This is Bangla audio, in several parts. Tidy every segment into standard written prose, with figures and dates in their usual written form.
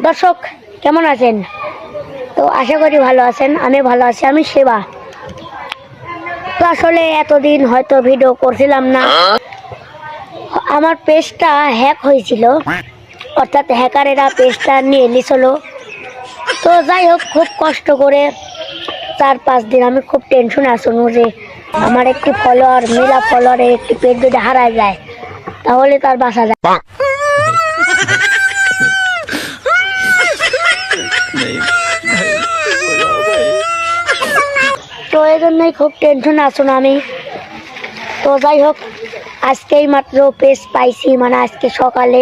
দর্শক কেমন আছেন? তো আশা করি ভালো আছেন। আমি ভালো আছি। আমি সেবা। তো আসলে এতদিন হয়তো ভিডিও করছিলাম না, আমার পেজটা হ্যাক হয়েছিল, অর্থাৎ হ্যাকারেরা পেজটা নিয়ে নিয়েছিল। তো যাই হোক, খুব কষ্ট করে 4-5 দিন আমি খুব টেনশনে আসুন যে আমার একটি ফলোয়ার, মেলা ফলোয়ারের একটি পেজ যদি হারায় যায় তাহলে তার বাসা যায়। তো এই জন্যই খুব টেনশনে আসুন আমি। তো যাই হোক, আজকেই মাত্র পেজ পাইছি, মানে আজকে সকালে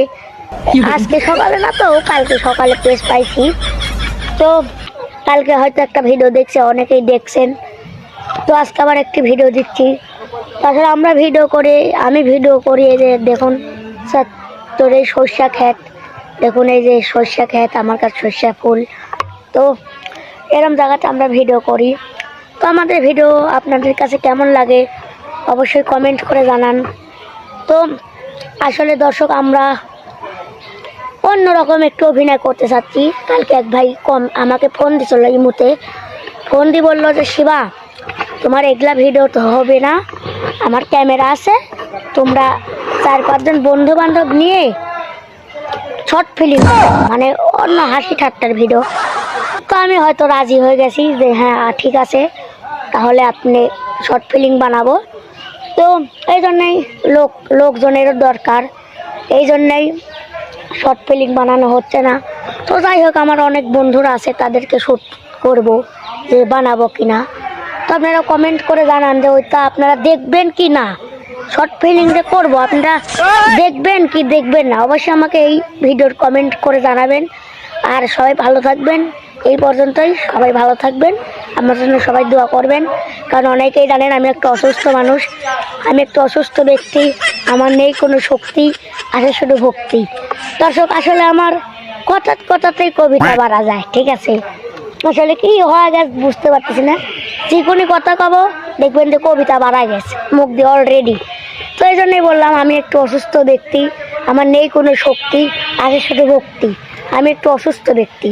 না তো কালকে সকালে পেজ পাইছি। তো কালকে হয়তো একটা ভিডিও দেখছে, অনেকেই দেখছেন। তো আজকে আবার একটি ভিডিও দিচ্ছি। তাছাড়া আমি ভিডিও করি এই যে দেখুন তোর এই সর্ষা ক্ষেত, দেখুন এই যে সর্ষা ক্ষেত, আমার কাছে সর্ষা ফুল। তো এরম জায়গাতে আমরা ভিডিও করি। তো আমাদের ভিডিও আপনাদের কাছে কেমন লাগে অবশ্যই কমেন্ট করে জানান। তো আসলে দর্শক, আমরা অন্যরকম একটু অভিনয় করতে চাচ্ছি। কালকে এক ভাই আমাকে ফোন দিয়েছিল, ইমুতে ফোন দিয়ে বললো যে শিবা, তোমার এগুলা ভিডিও তো হবে না, আমার ক্যামেরা আছে, তোমরা 4-5 জন বন্ধু বান্ধব নিয়ে শর্ট ফিল্ম, মানে অন্য হাসি ঠাট্টার ভিডিও। তো আমি হয়তো রাজি হয়ে গেছি যে হ্যাঁ ঠিক আছে, তাহলে আপনি শর্ট ফিল্ম বানাবো। তো এই জন্যেই লোকজনেরও দরকার, এই জন্যেই শর্ট ফিল্ম বানানো হচ্ছে না। তো যাই হোক, আমার অনেক বন্ধুরা আছে, তাদেরকে শ্যুট করব যে বানাবো কিনা। তো আপনারা কমেন্ট করে জানান যে ওইটা আপনারা দেখবেন কি না, শর্ট ফিল্ম যে করবো আপনারা দেখবেন কি দেখবেন না, অবশ্যই আমাকে এই ভিডিওর কমেন্ট করে জানাবেন। আর সবাই ভালো থাকবেন। এই পর্যন্তই, সবাই ভালো থাকবেন, আমার জন্য সবাই দোয়া করবেন। কারণ অনেকেই জানেন আমি একটা অসুস্থ মানুষ, আমি একটা অসুস্থ ব্যক্তি, আমার নেই কোনো শক্তি, আছে শুধু ভক্তি। দর্শক, আসলে আমার কথাতেই কবিতা বাড়া যায়, ঠিক আছে? আসলে কি হয়ে গেছে বুঝতে পারতেছি না, যে কোনো কথা কব দেখবেন যে কবিতা বাড়া গেছে মুখ দিয়ে অলরেডি। তো এই জন্যই বললাম আমি একটু অসুস্থ ব্যক্তি, আমার নেই কোনো শক্তি, আছে শুধু ভক্তি, আমি একটু অসুস্থ ব্যক্তি।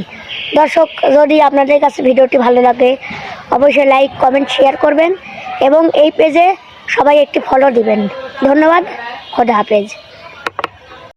দর্শক, যদি আপনাদের কাছে ভিডিওটি ভালো লাগে অবশ্যই লাইক, কমেন্ট, শেয়ার করবেন এবং এই পেজে সবাই একটি ফলো দিবেন। ধন্যবাদ। খোদা হাফেজ।